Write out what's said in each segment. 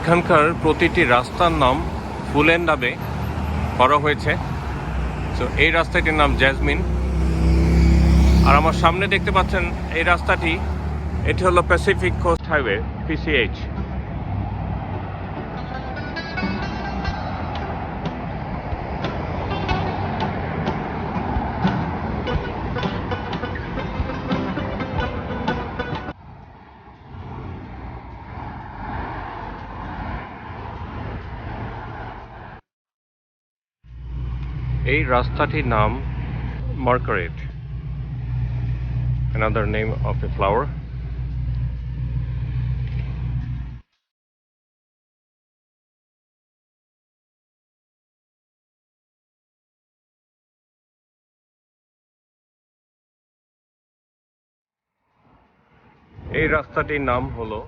এখানকার প্রতিটি রাস্তার নাম ফুলের নামে করা হয়েছে। তো এই রাস্তাটির নাম জ্যাসমিন। আর আমার সামনে দেখতে পাচ্ছেন এই রাস্তাটি, এটি হলো প্যাসিফিক কোস্ট হাইওয়ে, PCH। এই রাস্তাটির নাম Margaret, another name of a flower. এই রাস্তাটির নাম হলো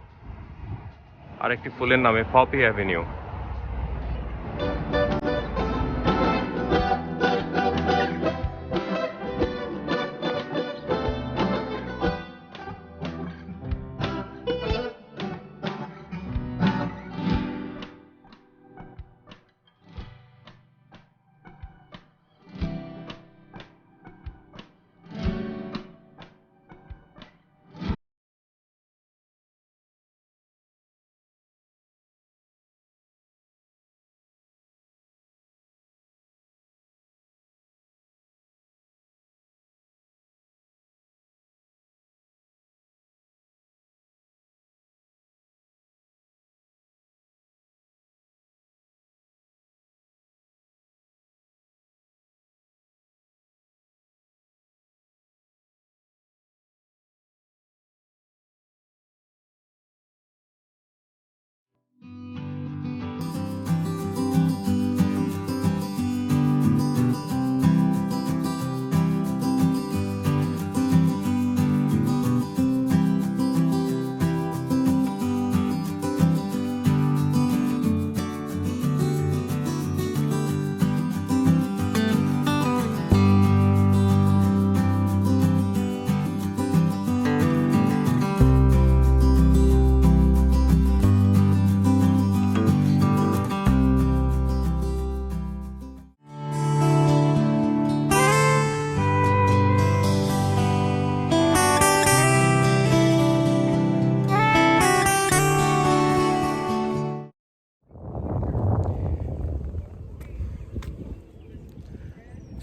আরেকটি ফুলের নামে Poppy Avenue.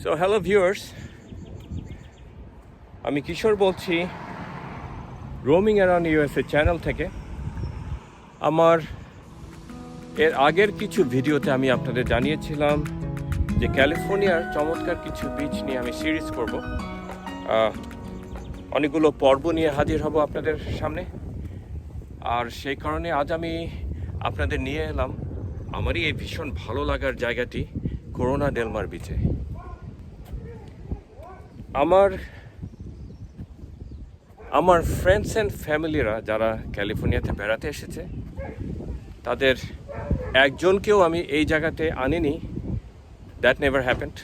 So hello viewers, আমি কিশোর বলছি রোমিং অ্যারাউন্ড USA চ্যানেল থেকে। আমার এর আগের কিছু ভিডিওতে আমি আপনাদের জানিয়েছিলাম যে ক্যালিফোর্নিয়ার চমৎকার কিছু বিচ নিয়ে আমি সিরিজ করব। অনেকগুলো পর্ব নিয়ে হাজির হব আপনাদের সামনে। আর সেই কারণে আজ আমি আপনাদের নিয়ে এলাম আমারই এই ভীষণ ভালো লাগার জায়গাটি, করোনা ডেল মার বিচে। আমার ফ্রেন্ডস অ্যান্ড ফ্যামিলিরা যারা ক্যালিফোর্নিয়াতে বেড়াতে এসেছে তাদের একজনকেও আমি এই জায়গাতে আনিনি। That never happened.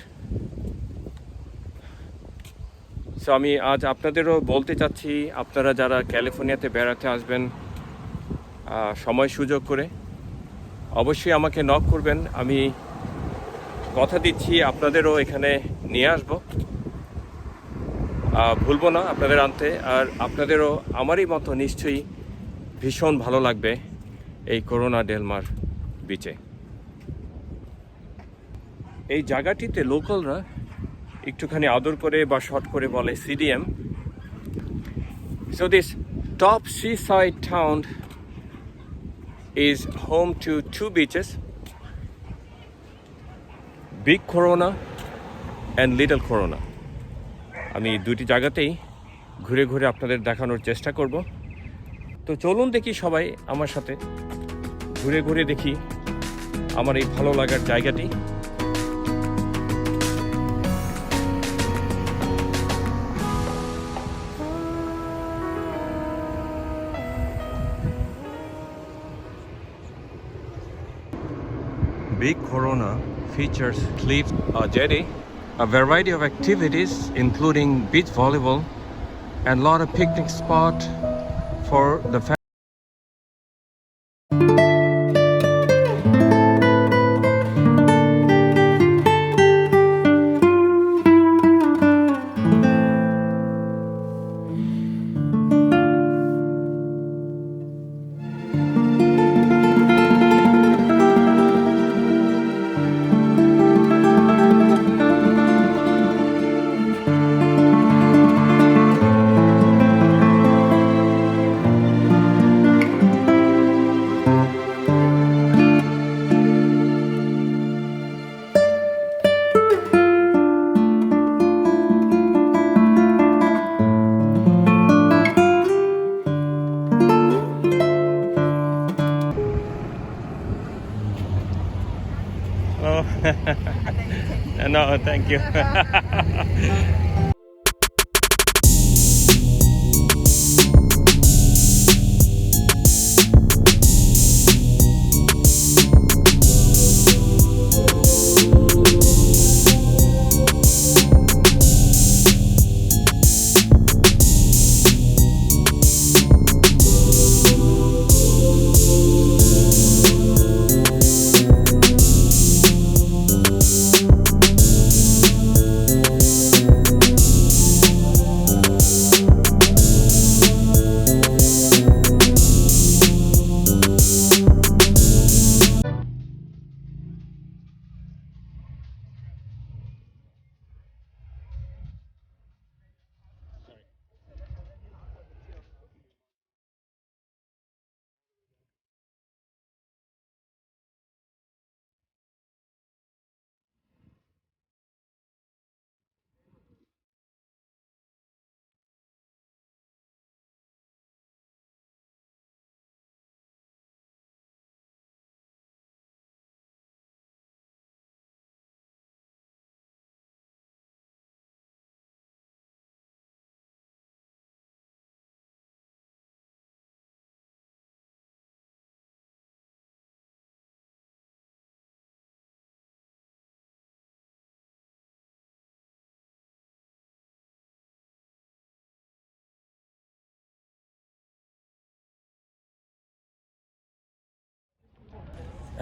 সো আমি আজ আপনাদেরও বলতে চাচ্ছি, আপনারা যারা ক্যালিফোর্নিয়াতে বেড়াতে আসবেন সময় সুযোগ করে অবশ্যই আমাকে নক করবেন। আমি কথা দিচ্ছি আপনাদেরও এখানে নিয়ে আসবো, ভুলবো না আপনাদের আনতে। আর আপনাদেরও আমারই মতো নিশ্চয়ই ভীষণ ভালো লাগবে এই করোনা ডেল মার বিচে। এই জায়গাটিতে লোকালরা একটুখানি আদর করে বা শর্ট করে বলে CDM। So this top seaside town is home to two beaches, Big Corona and Little Corona. আমি দুটি জায়গাতেই ঘুরে ঘুরে আপনাদের দেখানোর চেষ্টা করব। তো চলুন দেখি সবাই আমার সাথে ঘুরে ঘুরে দেখি আমার এই ভালো লাগার জায়গাটি। Big Corona features cliff jetty, a variety of activities including beach volleyball and a lot of picnic spot for the family. No, thank you.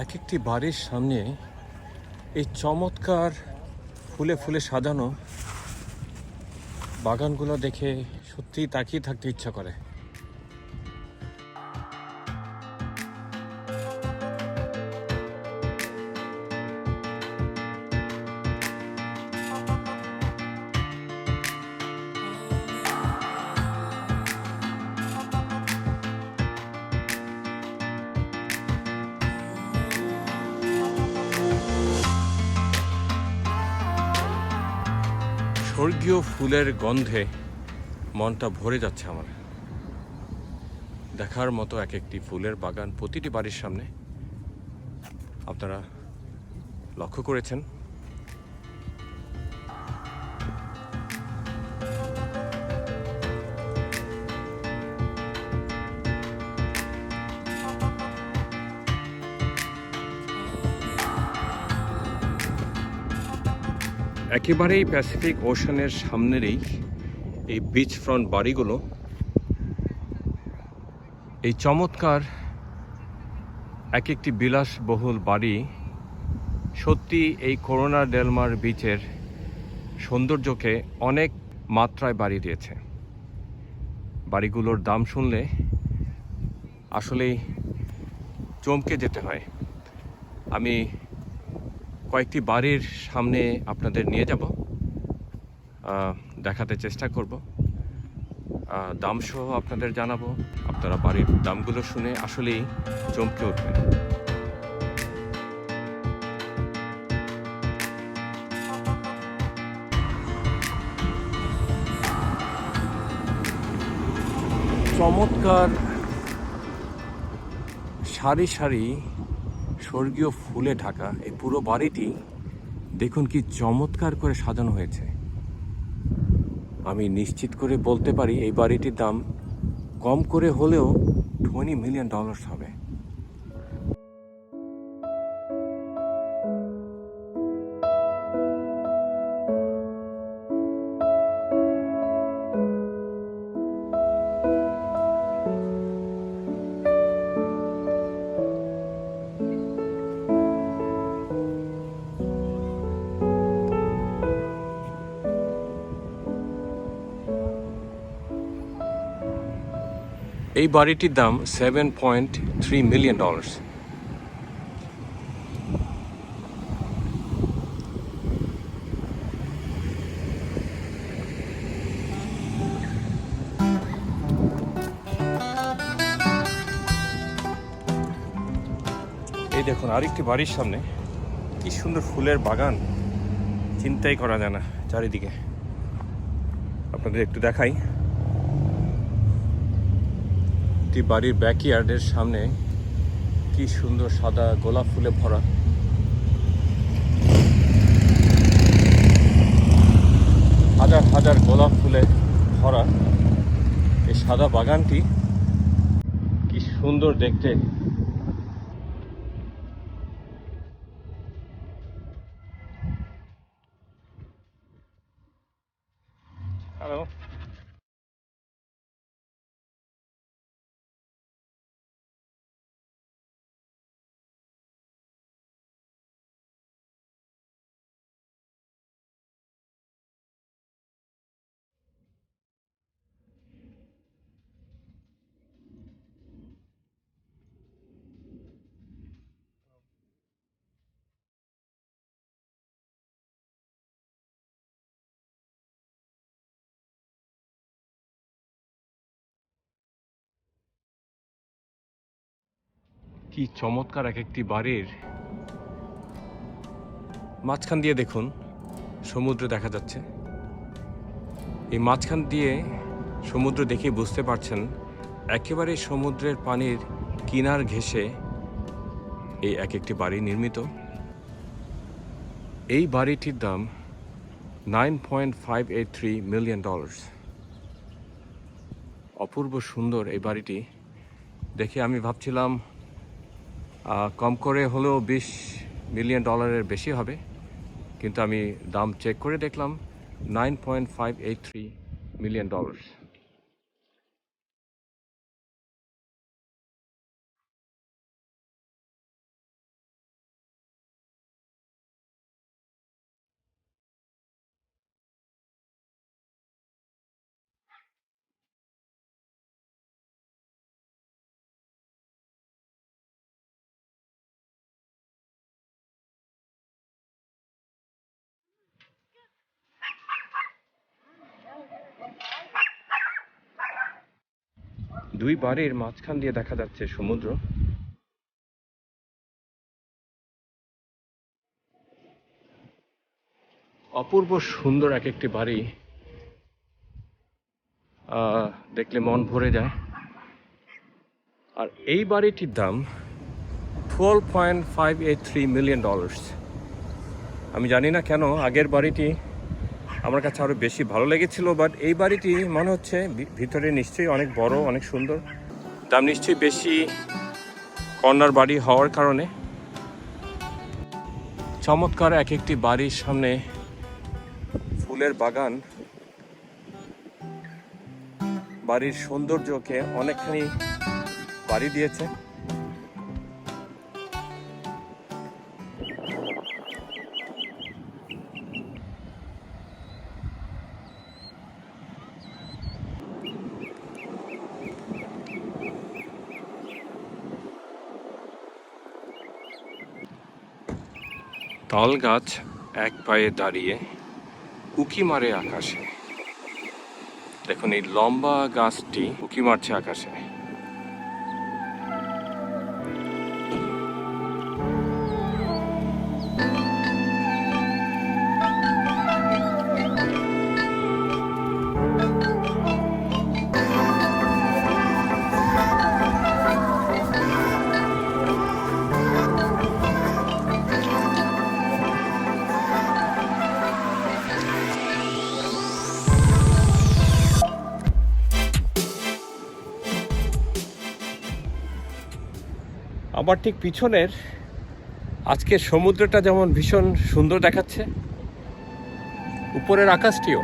এক একটি বাড়ির সামনে এই চমৎকার ফুলে ফুলে সাজানো বাগানগুলো দেখে সত্যিই তাকিয়ে থাকতে ইচ্ছা করে। স্বর্গীয় ফুলের গন্ধে মনটা ভরে যাচ্ছে আমার। দেখার মতো এক একটি ফুলের বাগান প্রতিটি বাড়ির সামনে। আপনারা লক্ষ্য করেছেন একেবারেই প্যাসিফিক ওশানের সামনেরই এই বিচ ফ্রন্ট বাড়িগুলো, এই চমৎকার এক একটি বিলাসবহুল বাড়ি সত্যি এই করোনা ডেল মার বিচের সৌন্দর্যকে অনেক মাত্রায় বাড়িয়ে দিয়েছে। বাড়িগুলোর দাম শুনলে আসলেই চমকে যেতে হয়। আমি কয়েকটি বাড়ির সামনে আপনাদের নিয়ে যাব, দেখাতে চেষ্টা করব, দামসহ আপনাদের জানাবো। আপনারা বাড়ির দামগুলো শুনে আসলেই চমকে উঠবেন। চমৎকার সারি সারি স্বর্গীয় ফুলে ঢাকা এই পুরো বাড়িটি দেখুন কি চমৎকার করে সাজানো হয়েছে। আমি নিশ্চিত করে বলতে পারি এই বাড়িটির দাম কম করে হলেও $20 মিলিয়ন হবে। এই বাড়িটির দাম $7.3 মিলিয়ন। এই দেখুন আরেকটি বাড়ির সামনে কি সুন্দর ফুলের বাগান, চিন্তাই করা যায় না। চারিদিকে আপনাদের একটু দেখাই। বাড়ির ব্যাকইয়ার্ডের সামনে কি সুন্দর সাদা গোলাপ ফুলে ভরা। ফুলে ভরা এই সাদা বাগানটি কি সুন্দর দেখতে। হ্যালো। কি চমৎকার এক একটি বাড়ির মাঝখান দিয়ে দেখুন সমুদ্র দেখা যাচ্ছে। এই মাঝখান দিয়ে সমুদ্র দেখে বুঝতে পারছেন একেবারে সমুদ্রের পানির কিনার ঘেঁষে এই এক একটি বাড়ি নির্মিত। এই বাড়িটির দাম $9.583 মিলিয়ন। অপূর্ব সুন্দর এই বাড়িটি দেখে আমি ভাবছিলাম কম করে হলেও $20 মিলিয়ন বেশি হবে, কিন্তু আমি দাম চেক করে দেখলাম $9.583 মিলিয়ন। দুই বাড়ির মাঝখান দিয়ে দেখা যাচ্ছে সমুদ্র। অপূর্ব সুন্দর এক একটি বাড়ি, দেখলে মন ভরে যায়। আর এই বাড়িটির দাম $12.583 মিলিয়ন। আমি জানি না কেন আগের বাড়িটি আমার কাছে আরও বেশি ভালো লেগেছিল, বাট এই বাড়িটি মনে হচ্ছে ভিতরে নিশ্চয়ই অনেক বড়, অনেক সুন্দর। দাম নিশ্চয়ই বেশি কর্নার বাড়ি হওয়ার কারণে। চমৎকার এক একটি বাড়ির সামনে ফুলের বাগান বাড়ির সৌন্দর্যকে অনেকখানি বাড়ি দিয়েছে। তাল গাছ এক পায়ে দাঁড়িয়ে উঁকি মারে আকাশে। দেখুন এই লম্বা গাছটি উঁকি মারছে আকাশে। আবার ঠিক পিছনের আজকের সমুদ্রটা যেমন ভীষণ সুন্দর দেখাচ্ছে, উপরের আকাশটিও